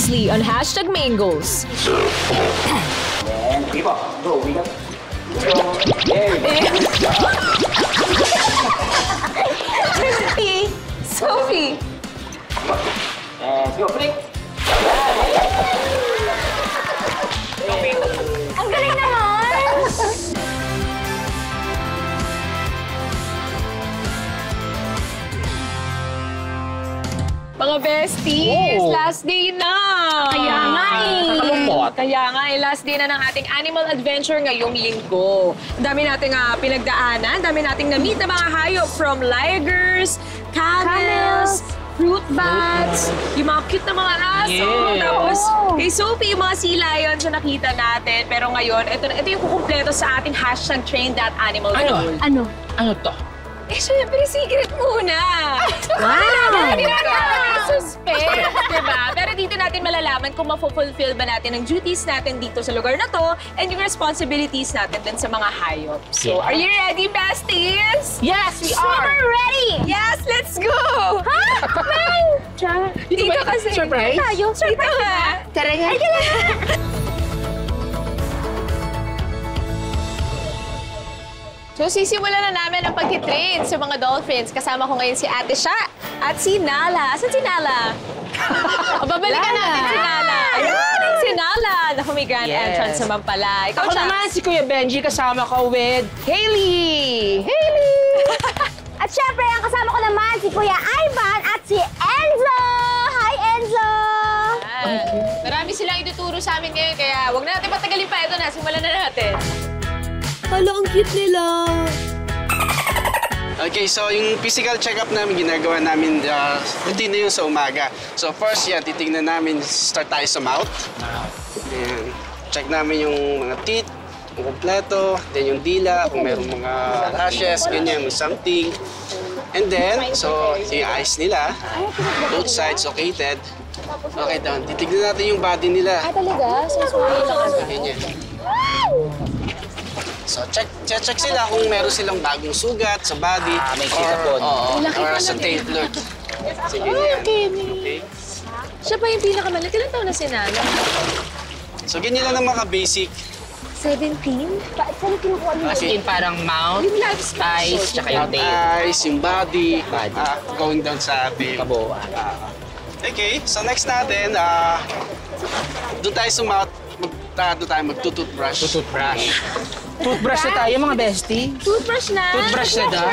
anonymously on #Mangos. And people, go, we got. Sophie! And go, flick. Ang galing naman! Mga besties, last day na! Kaya nga eh! Kaya nga last day na ng ating animal adventure ngayong linggo. Ang dami nating pinagdaanan, ang dami nating na-meet na mga hayop from ligers, camels, fruit bats, yung mga cute na mga aso. Tapos kay Sophie, yung mga sea lions na nakita natin. Pero ngayon, ito yung kukumpleto sa ating #train.animal. Ano to? Eh, syempre, secret muna. Wow! Hindi natin suspense, diba? Pero dito natin malalaman kung mafulfill ba natin ang duties natin dito sa lugar na to and yung responsibilities natin din sa mga hayop. So, are you ready, besties? Yes, we Super are! ready! Yes, let's go! Ha? Man! Dito kasi. Surprise? Tayo, Dito surprise nga. Tara nga. So, sisimulan na namin ang pag-train sa mga dolphins. Kasama ko ngayon si Ate Sha at si Nala. Asan si Nala? Babalikan natin si Nala. Ayun, si Nala. Naku, may grand entrance naman pala. Ikaw, Ako Sha. naman si Kuya Benji, kasama ko with Hailey! Hailey! At syempre, ang kasama ko naman si Kuya Ivan at si Enzo! Hi, Enzo! Marami silang ituturo sa amin ngayon, kaya huwag na natin patagalin pa. Ito na, simulan na natin. Hala, ang cute nila. Okay, so yung physical check-up namin, ginagawa namin routine na yun sa umaga. So first, titignan namin, start tayo sa mouth. Ayan. Check namin yung mga teeth, kung kompleto, then yung dila, kung merong mga rashes, ganyan, may something. And then, so yung eyes nila, both sides located. Okay, down. Titignan natin yung body nila. Talaga? So, Ganyan. So, check sila kung meron silang bagong sugat sa body. May sikapon. Or sa tailor. Sige, okay. Siya pa yung pinakamaliit. Ilan taon na si Nala? So, ganyan lang ang mga basic. 17? Saan kinukuha niyo? As in, parang mouth, eyes, tsaka yung tail. Eyes, yung body, Body. going down sa tail. Kabuuan. Okay, so next natin, doon tayo sa mouth, doon tayo magtutoothbrush. Toothbrush. Toothbrush na tayo, mga bestie. Toothbrush na? Toothbrush na daw.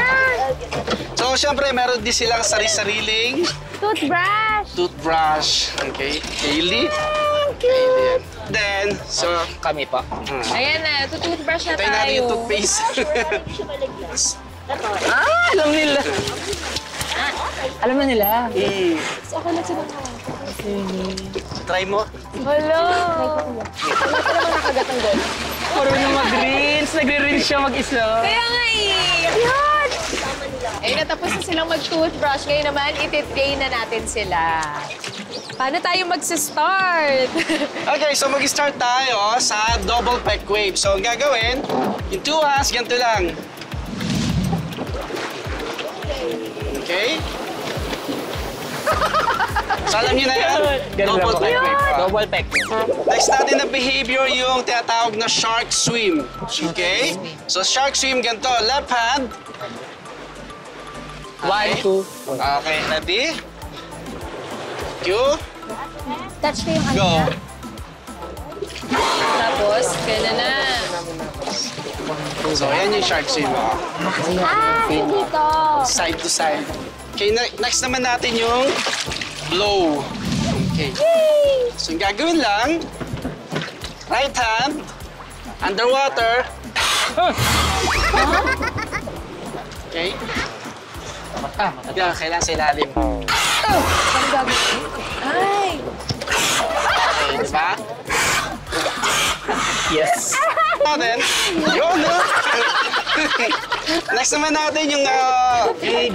So, syempre, meron din silang sari-sariling Toothbrush! toothbrush. Okay, Hailey. Then, so, Kami pa. Ayan na, toothbrush na tayo natin yung tayo. toothpaste. Alam nila. Alam na nila. Ako na sila. Try mo. Hello! Marunong mag-rinse. Nagre-rinse siya mag-isa. Kaya nga eh! Ayan! Ayun, natapos na silang mag-toothbrush. Ngayon naman, ititrain na natin sila. Paano tayo magsa-start? Okay, so mag-start tayo sa double peck wave. So, ang gagawin, yung two hands, ganito lang. Okay? So, alam niyo na yan? Double peck wave. Double peck. Next natin na behavior yung tinatawag na shark swim. Okay? So, shark swim, ganito. Left hand. 1, 2. Okay, ready? Cue. Touch ko yung ano. Go. Tapos, kaya na. So, yan yung shark swim. Hindi to. Side to side. Okay, next naman natin yung blow. Okay. So, yung gagawin lang, right hand, underwater. Okay? Yeah, kailangan sa ilalim. Ay! Okay, diba? Yes. Natin, yun, no? Next naman natin yung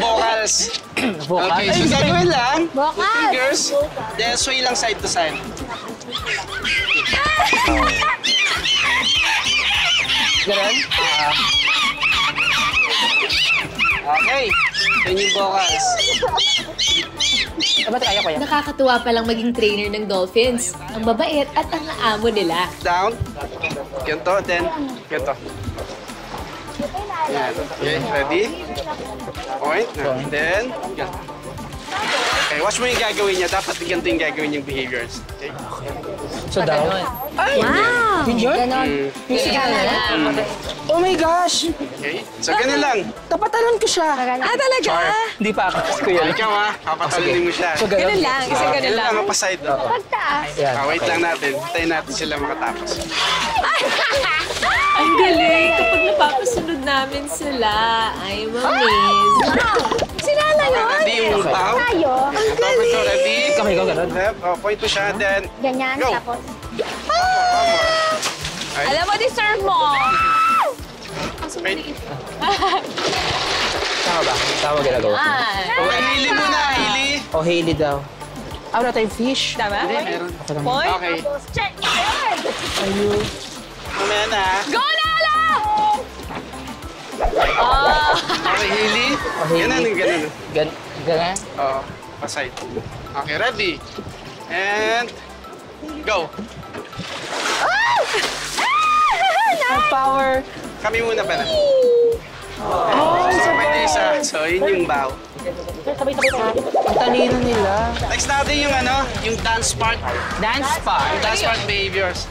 vocals. Okay, so gagawin lang, with fingers, then sway lang side to side. Ganun? Okay, yun yung vocals. Dapat kaya ko yan. Nakakatuwa palang maging trainer ng dolphins. Ang babait at ang amo nila. Down. Ganito, then ganito. Yan. Okay, ready? Point. Then, ganito. Okay, watch mo yung gagawin niya. Dapat ganito yung gagawin yung behaviors. Okay? So down. Ay! Wow! Yun yun? Yung Oh my gosh! Okay? So, ganun lang. Napatalan ko siya. talaga? Hindi pa ako. Kuya. Ikaw ha, papatalunin mo siya. So Ganun lang, kasi ganun Ganun lang. lang, paside. Pagtaas. Yan. Wait lang natin. Hintayin natin sila makatapos. Ang galing! Kapag napapasunod namin sila, I'm amazed. Sinala yun? Ready yung bow? Tayo. Tapos ito, ready? Kamay ko, ganun. Left. Oh, point mo siya, then Ganyan, Go. tapos. one more. Ay, Alam mo, deserve mo. wait. Tama ba? Tama ginagawa. Oh, Hailey muna, Hailey. Oh, Hailey daw. Ah, wala tayong fish. Tama? Hindi, meron. Point? Okay. Check. Ayun. Ayun. Mamaya na. Go, Nala! Okay, Hailey. Oh, Hailey. Ganun, ganun. Ganun. Oh, paside. Okay, ready? And go. Ang power. Kami muna pa na. Oh, so, pwede isa. So, yun yung bow. Ang talino nila. Next natin yung ano, yung dance part. Dance pa. Yung dance part behaviors.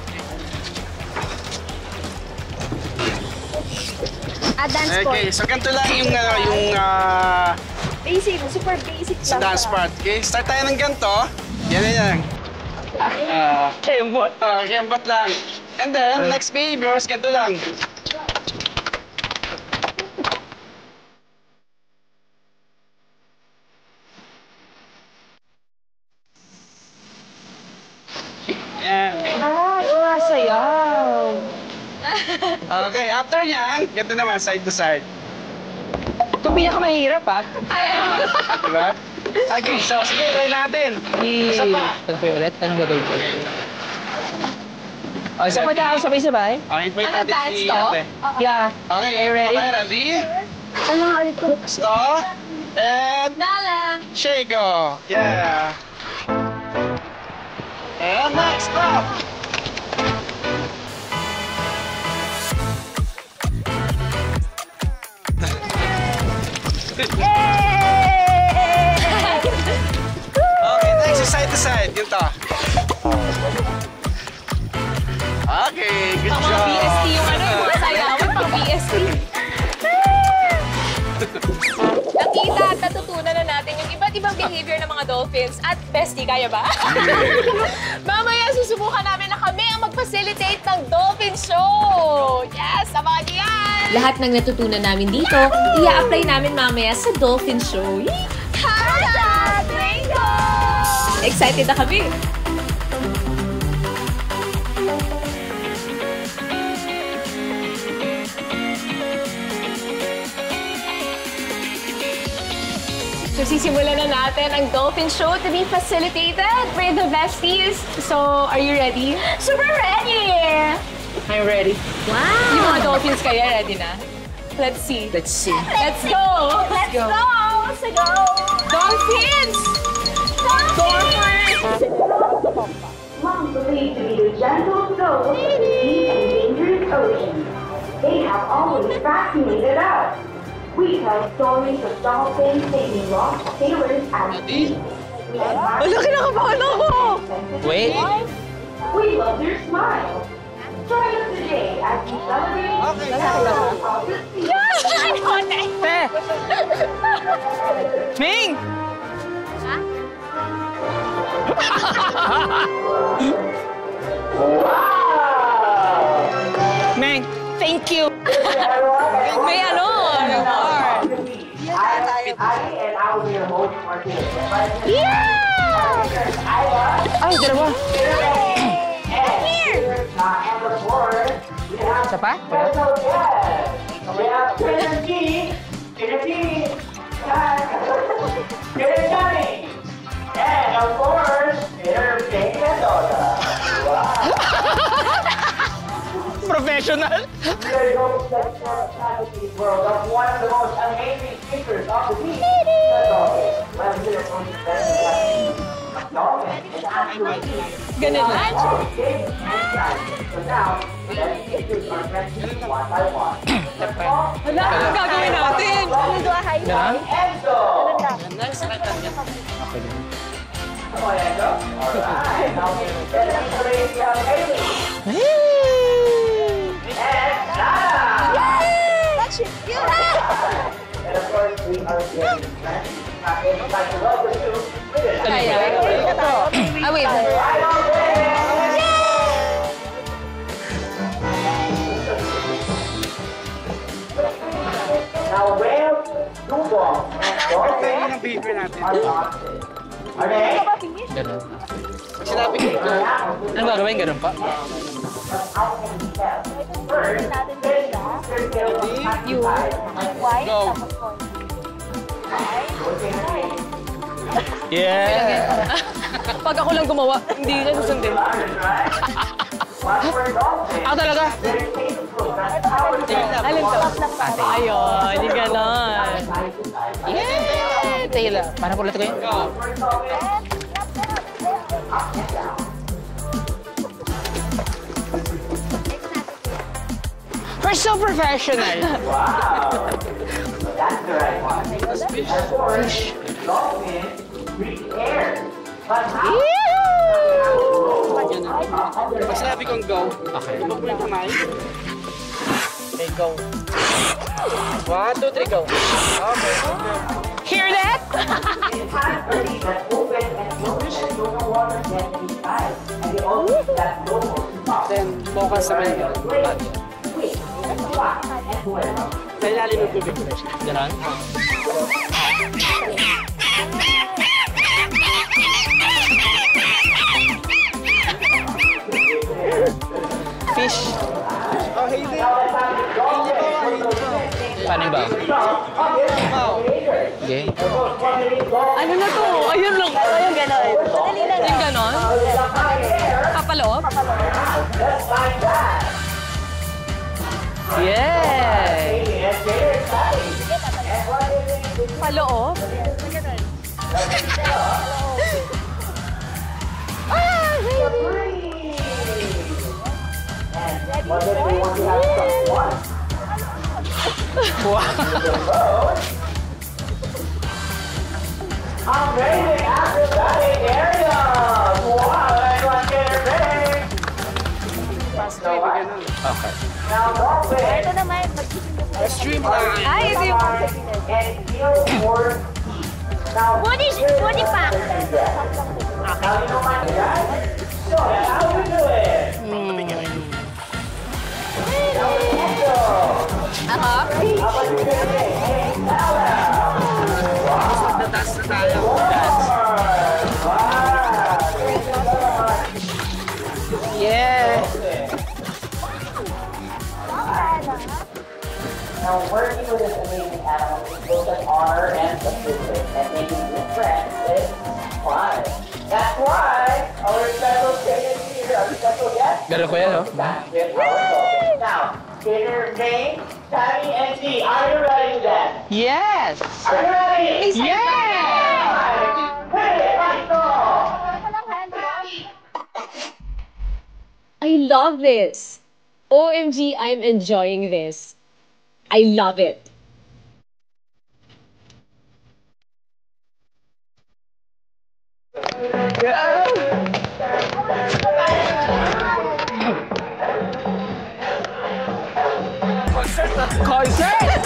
Dance ko. Okay, so ganito lang yung Basic, super basic sa lang. dance part. Okay, start tayo ng ganito. Yan, yan. Kembot. Kembot lang. And then, next behaviors, ganito lang. Yan. Sayaw. Okay, after yan, ganito naman, side to side. Ito pinakamahirap ha. Diba? Okay, so sige, try natin. Isa pa. Ano pa ulit? Anong gagawin ko? Oh, isa pa daw, sabay-sabay. Okay, wait Ano, natin dance si to? ate. Yeah. Okay, Are you ready? Okay, ready? Ano nga ulit ko? Stop. And Nala! shake go. Yeah. And next, stop. Okay, next is side to side. Yun to. Okay, good Pang job. mga BST yung ano, yung mga sayawan, pang BST. Nakita at natutunan na natin yung iba't ibang behavior ng mga dolphins. At bestie, kaya ba? Mamaya susubukan namin na kami ang mag-facilitate ng dolphin show. Yes, abangan niyo yan! Lahat ng natutunan namin dito, i-apply namin mamaya sa dolphin show. Tara! Bingo! Excited na kami! So, sisimulan na natin ang dolphin show to be facilitated by the besties. So, are you ready? Super ready! I'm ready. Yung mga dolphins kaya, ready na? Let's see. Let's see. Let's go! Let's go! Let's go! Dolphins! Dolphins! Monks believed to be the gentle souls of the deep and dangerous ocean. They have always fascinated us. We tell stories of dolphins saving lost sailors at sea. We admire Kinakabahan ako! Wait. We love their smiles. Join us today as we celebrate the heroes of the sea. Pe! Ming! Ming, thank you. May ano? Reward. And I will be your host for today. Ay, dalawa. And the board, we have Isa pa? Wala? we have Trainer G, Trainer Johnny, and of course, Trainer Jane Mendoza. Professional. Really hope that fantasy world of one of the most amazing creatures of the sea. Let's go. Let's do it. Ganun lang. Wala, anong gagawin natin? Ganun? Ah, wait. Now, whales, dugong, and dolphins Yung behavior natin. are toxic. Okay? Ganun. Sinabi ko, Ano gagawin? Ganun pa? go. Yeah! Pag ako lang gumawa, hindi na susundin. Ako talaga! Alin to? Ayun, yung ganon. Yeah! Taylor, parang kulat ko yun. We're so professional! That's the right one. Of course, dolphins breathe air. But how? Pag sinabi kong go, Okay. iba po yung kamay. Okay, go. 1, 2, 3, go. Okay. Hear that? It has a leaf that's open and closed and no water gets inside. And they also that no more stop. Then, focus sa kanya. Quick, fast, and well. Sa ilalim ng tubig. Ganun? Fish. Oh, hindi. Paano yung ba? Okay. Ano na to? Ayun lang. Ayun ganon. Yung ganon? Papaloob? Yay! Paloob? But if you want to have some fun, amazing acrobatic areas! Wow, that's one get big! Okay. Now dolphin Streamline. Ay, ito yung... and feel more now Body pa. now you know my guys? So that's how we do it! Aha. Tatas na tayo. Yeah! Now, working with this amazing animal is both an honor and a privilege, and making new friends is fun. That's why our special trainer here, our special guest, Ganun ko yan, no? back with our dolphin. Now, trainer May, Tammy, and Dee, are you ready for that? Yes! Are you ready? Yeah! Let's go! I love this. OMG, I'm enjoying this. I love it. Concert!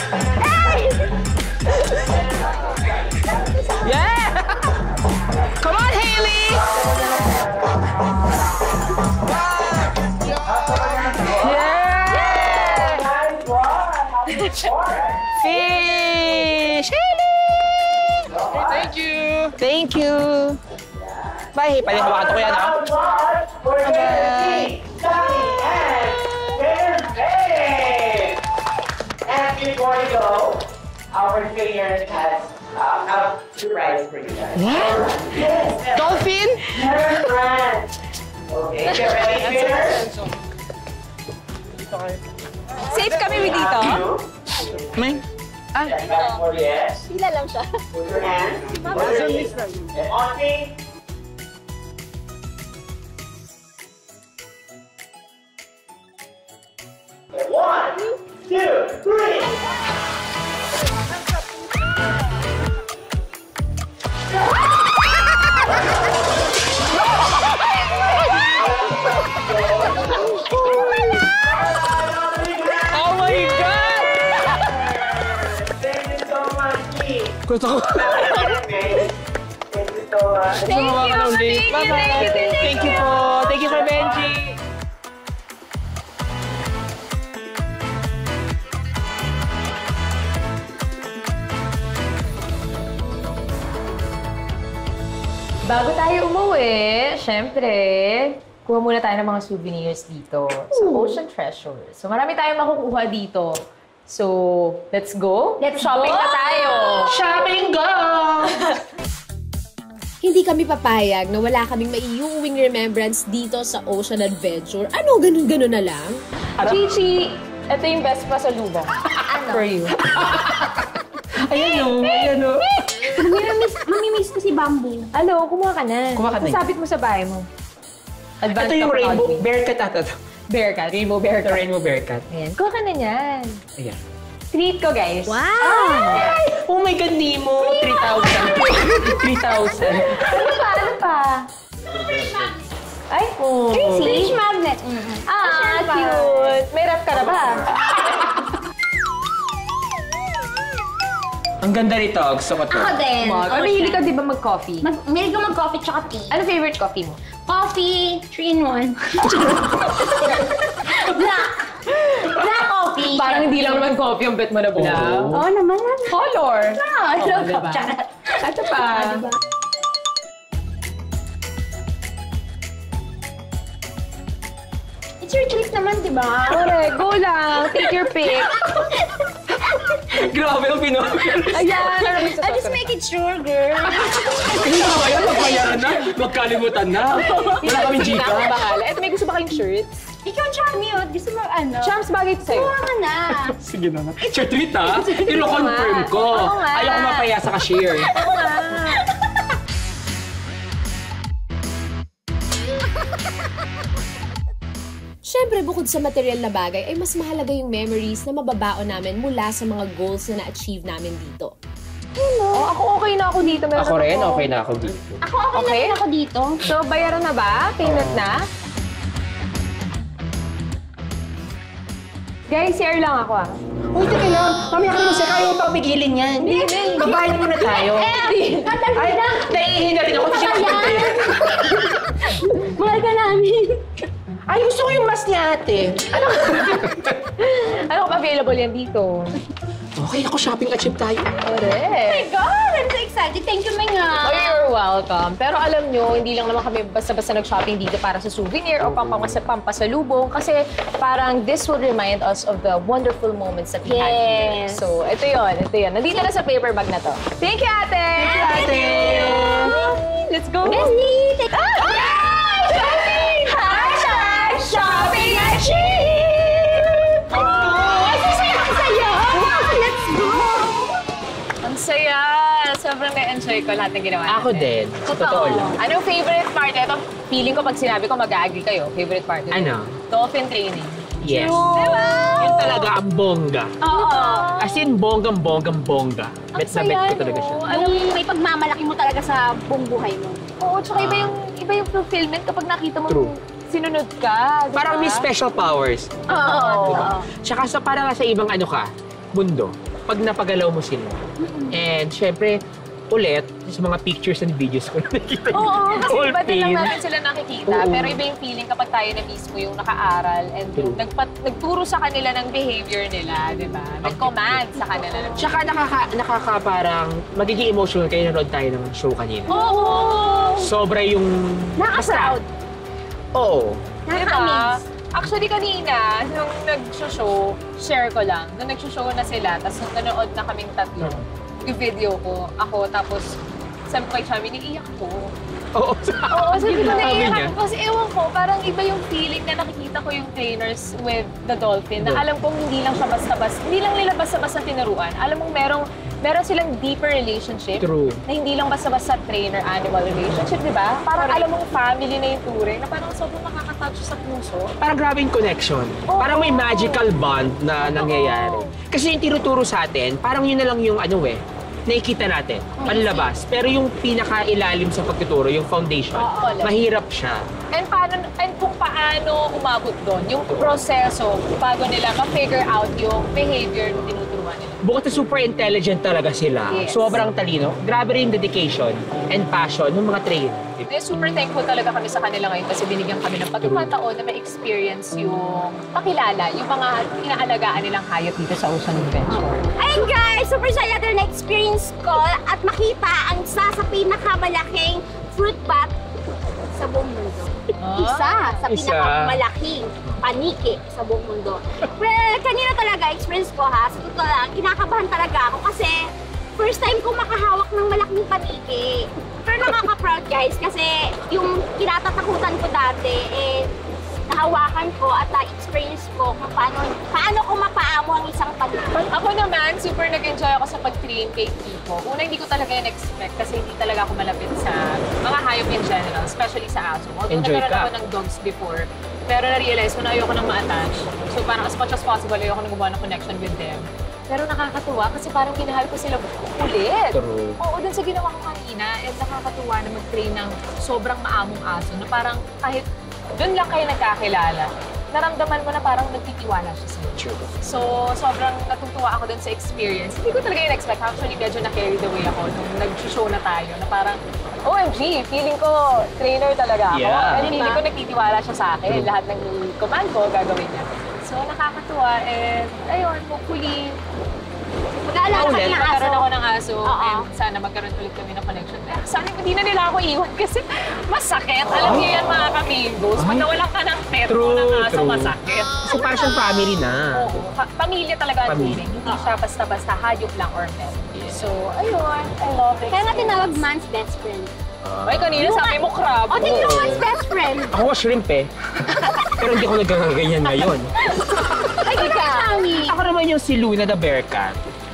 Yeah! Come on, Haley! Yeah! Nice one! Fish! Haley! Thank you. Thank you! Bye! Pwede hawakan ko yan, ha? Bye-bye! And before you go, our trainer has a surprise for you guys. What? Dolphin? Never friends. Okay, get ready, trainers? Safe kami with dito? May? Check back for yes. Sila lang siya. Put your hands. And on three. Gusto ko. Thank you. Bye-bye. Thank you po. Thank you, Sir Benji. Bago tayo umuwi, syempre, kuha muna tayo ng mga souvenirs dito sa Ocean Treasure. So marami tayong makukuha dito. So, let's go. Let's Shopping go! na tayo. Shopping go! Hindi kami papayag na wala kaming maiuwing remembrance dito sa Ocean Adventure. Ano, ganun-ganun na lang? Chichi, ito yung best pa sa lubong. For you. Ayan o, ayan o. Mamimiss ko si Bamboo. Ano, kumuha ka na. Kumuha ka na. Sabit mo sa bahay mo. Advance Ito yung ka pa, rainbow Audrey. bearcat ata. Bearcat. Rainbow bearcat. Rainbow bearcat. Ayan, kuha ka na yan. Ayan. Treat ko, guys. Wow! Oh my God, Nemo! 3,000. 3,000. Ano pa? Ay, Oh. Fish magnet. Ah, cute. May ref ka na ba? Ang ganda nito. Gusto ko to. Ako din. Or mahilig ka, di ba, mag-coffee? Mahilig ko mag-coffee tsaka tea. Ano favorite coffee mo? Coffee, 3-in-1. Black. Black coffee. Parang hindi lang naman coffee yung bet mo na black. Oo naman. Color. I love diba? Charot. Ito pa. It's your choice naman, di ba? Correct. Go lang. Take your pick. Grabe ang Pinoy. Ayan. I just make it sure, girl. Hindi na kaya magbayaran na. Magkalimutan na. Wala kaming Sige na, ako chika. bahala. Ito, may gusto ba kayong shirts? Ikaw, Charmy, oh. Gusto mo ano? Champs, bagay ito sa'yo. Kuha ka na. Sige na. Sir, tweet ha. Ilo-confirm ko. Oo nga. Ayaw ko mapaya sa cashier. Oo nga. Siyempre, bukod sa material na bagay, ay mas mahalaga yung memories na mababaon namin mula sa mga goals na na-achieve namin dito. Oh, ako okay na ako dito. Meron Ako rin, ako. okay na ako dito. Ako, okay Okay. na rin ako dito. So, bayaran na ba? Payment na? Guys, share lang ako ah. Uy, teka lang. Mamaya ka naman siya. Kaya mo pagpigilin yan. Hindi, babahin muna tayo. Ay, naiihin na rin ako. Mahal ka namin. Ay, gusto ko yung mask niya, ate. Ano kung available yan dito? Okay, ako shopping achieve tayo. Correct. God, I'm so excited. Thank you, Mga. Oh, you're welcome. Pero alam nyo, hindi lang naman kami basta-basta nag-shopping dito para sa souvenir o pampasalubong kasi parang this will remind us of the wonderful moments that we had here. Yes. So, ito yun. Nandito na sa paper bag na to. Thank you, ate! Thank you, ate! Let's go! Bestie, take Shopping! Hashtag shopping achieved! Let's go! Ang saya! Sobrang na-enjoy ko lahat ng ginawa natin. Ako din. Sa totoo lang. Anong favorite part nito? Feeling ko pag sinabi ko mag-agree kayo. Favorite part nito? Ano? Dolphin training. Yes. Diba? Yun talaga ang bongga. Oo. As in, bonggang-bongga. Bet na bet ko talaga siya. Yung may pagmamalaki mo talaga sa buong buhay mo. Oo, tsaka iba yung fulfillment kapag nakita mo True. sinunod ka. Diba? Parang may special powers. Oo. Tsaka sa parang sa ibang ano ka, mundo, pag napagalaw mo sila. And syempre, ulit, sa mga pictures and videos ko nakikita yung Oo, kasi whole iba din lang pin. natin sila nakikita. Oo. Pero iba yung feeling kapag tayo na mismo yung nakaaral and True. nagturo sa kanila ng behavior nila, di ba? Nag-command sa kanila. Tsaka nakaka parang magiging emotional kayo nanood tayo ng show kanina. Oo! Sobra yung... Nakaka-proud. Oo. Diba? Actually, kanina, nung nag-show, share ko lang, nung nag-show na sila, tapos nanood na kaming tatlo, yung video ko, ako, tapos sabi ko kay Chami, naiiyak ko. Oo. Oo, sabi ko, Sabi naiiyak niya. ako. Kasi ewan ko, parang iba yung feeling na nakikita ko yung trainers with the dolphin, na alam kong hindi lang siya basta-basta, hindi lang nila basta-basta tinuruan. Alam mong meron silang deeper relationship. True. Na hindi lang basta-basta trainer-animal relationship, di ba? Parang alam mong family na yung turing, na parang sobrang nakaka-touch sa puso. Parang grabe yung connection. Parang may magical bond na nangyayari. Kasi yung tinuturo sa atin, parang yun na lang yung ano nakikita natin, panlabas. Pero yung pinaka-ilalim sa pagtuturo, yung foundation, mahirap siya. And kung paano umabot doon? Yung proseso bago nila ma-figure out yung behavior na tinuturuan nila. Bukod sa super intelligent talaga sila, Yes. sobrang talino, grabe rin yung dedication and passion ng mga trainer. Super thankful talaga kami sa kanila ngayon kasi binigyan kami ng pagkakataon na ma-experience yung pakilala, yung mga inaalagaan nilang hayop dito sa Ocean Adventure. Ayun guys, super saya na experience ko at makita ang isa sa pinakamalaking fruit bat sa buong mundo. Isa sa pinakamalaking paniki sa buong mundo. Well, kanina talaga, experience ko ha, sa totoo lang, kinakabahan talaga ako kasi first time ko makahawak ng malaking paniki. Pero nakaka-proud guys kasi yung kinatatakutan ko dati, nahawakan ko at na-experience ko kung paano ko mapaamo ang isang paniki. Ako naman, super nag-enjoy ako sa pag-train kay Kiko. Una, hindi ko talaga in-expect kasi hindi talaga ako malapit sa mga hayop in general, especially sa aso. Although Enjoy nagkaroon ka. ako ng dogs before, pero na-realize ko na ayoko nang ma-attach. So parang as much as possible, ayoko nang gumawa ng connection with them. Pero nakakatuwa kasi parang ginahal ko sila ulit. True. Oo, dun sa ginawa ko kanina, and nakakatuwa na mag-train ng sobrang maamong aso na parang kahit dun lang kayo nagkakilala, naramdaman mo na parang nagtitiwala siya sa'yo. True. So, sobrang natutuwa ako dun sa experience. Hindi ko talaga in-expect. Actually, medyo na-carried away ako nung nag-show na tayo na parang, OMG, feeling ko trainer talaga ako. Yeah. And feeling ko nagtitiwala siya sa akin. Lahat ng command ko, gagawin niya. So, nakakatuwa. And, ayun, hopefully, Mag-aalala kami ng aso. magkaroon ako ng aso. Oo. And sana magkaroon ulit kami ng connection. Eh, sana hindi na nila ako iwan kasi masakit. Alam niyo yan, mga kamingos. Pag nawalan ka ng pet mo ng aso, masakit. Kasi parang siyang family na. Oo. Pamilya talaga ang Pamilya. feeling. Hindi siya basta-basta hayop lang or pet. So, ayun. I love it. Kaya nga tinawag man's best friend. Ay, kanina sabi mo crab. O, tingnan mo man's best friend. Ako was shrimp eh. Pero hindi ko nagkaganyan ngayon. Ay, ikaw. Ako naman yung si Luna the Bearcat.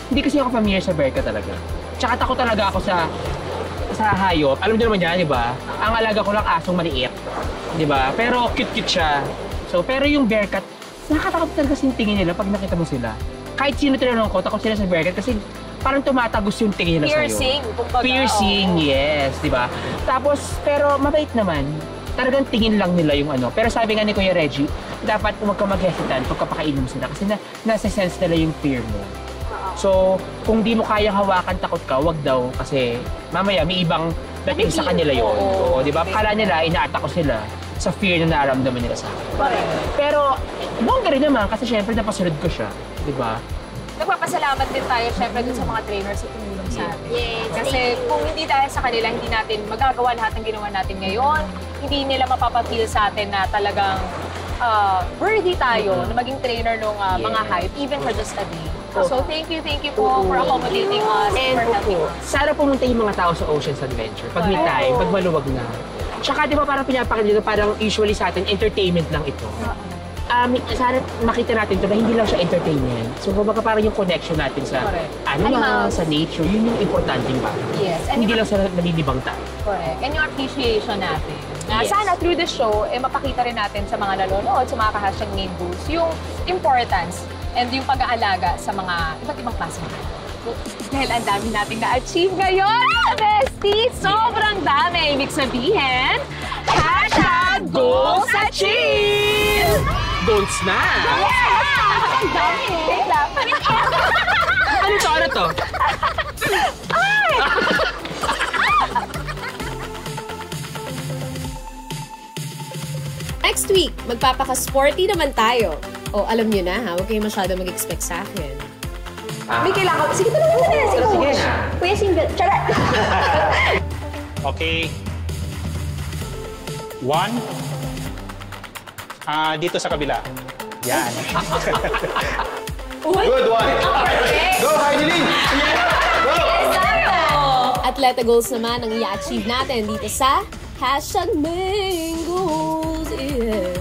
Hindi kasi ako familiar sa Bearcat talaga. Tsaka takot talaga ako sa hayop. Alam niyo naman yan, di ba? Ang alaga ko lang asong maliit. Di ba? Pero cute-cute siya. So, pero yung Bearcat, nakakatakot talaga yung tingin nila pag nakita mo sila. Kahit sino tinanong ko, takot sila sa Bearcat kasi parang tumatagos yung tingin nila sa'yo. Piercing, kumbaga. Piercing, yes, di ba? Tapos, pero mabait naman. Talagang tingin lang nila yung ano. Pero sabi nga ni Kuya Reggie, dapat huwag ka mag-hesitant pag kapakainin mo sila kasi nasa sense nila yung fear mo. So, kung di mo kayang hawakan, takot ka, wag daw kasi mamaya may ibang dating sa kanila yun. Oo, di ba? Kala nila, ina-attack ko sila sa fear na nararamdaman nila sa akin. Pero, bongga rin naman kasi syempre napasunod ko siya, di ba? Nagpapasalamat din tayo syempre dun sa mga trainers sa tumulong sa atin. Yes, Kasi kung hindi dahil sa kanila, hindi natin magagawa lahat ng ginawa natin ngayon. Hindi nila mapapapil sa atin na talagang worthy tayo na maging trainer ng mga hayop, even for just a day. So thank you po for accommodating us, And for helping po, us. sana pumunta yung mga tao sa Ocean's Adventure. Pag may time, pag maluwag na. Tsaka di ba parang pinapakita parang usually sa atin, entertainment lang ito. Sana makita natin ito na hindi lang siya entertainment. So kumbaga parang yung connection natin sa animal, sa nature, yun yung importanteng bagay. Yes. And Hindi lang sa nalilibang tayo. correct. And yung appreciation natin. Sana through the show, mapakita rin natin sa mga nanonood, sa mga ka-hashtag main goals, yung importance and yung pag-aalaga sa mga iba't ibang klaseng hayop. Dahil ang dami nating na-achieve ngayon, bestie! Sobrang dami! Ibig sabihin, hashtag goals achieved! Goals na! Ang dami. Wait lang. Ano to? Ano to? Next week, magpapaka-sporty naman tayo. O, alam nyo na ha, huwag kayo masyado mag-expect sa akin. May kailangan. Sige, talaga mo na. Sige, Sige na. Kuya Single. Charot. Okay. 1. Dito sa kabila. Yan. Good one. Go, Heidelin! Go! Atleta goals naman ang i-achieve natin dito sa hashtag main goals. Yeah.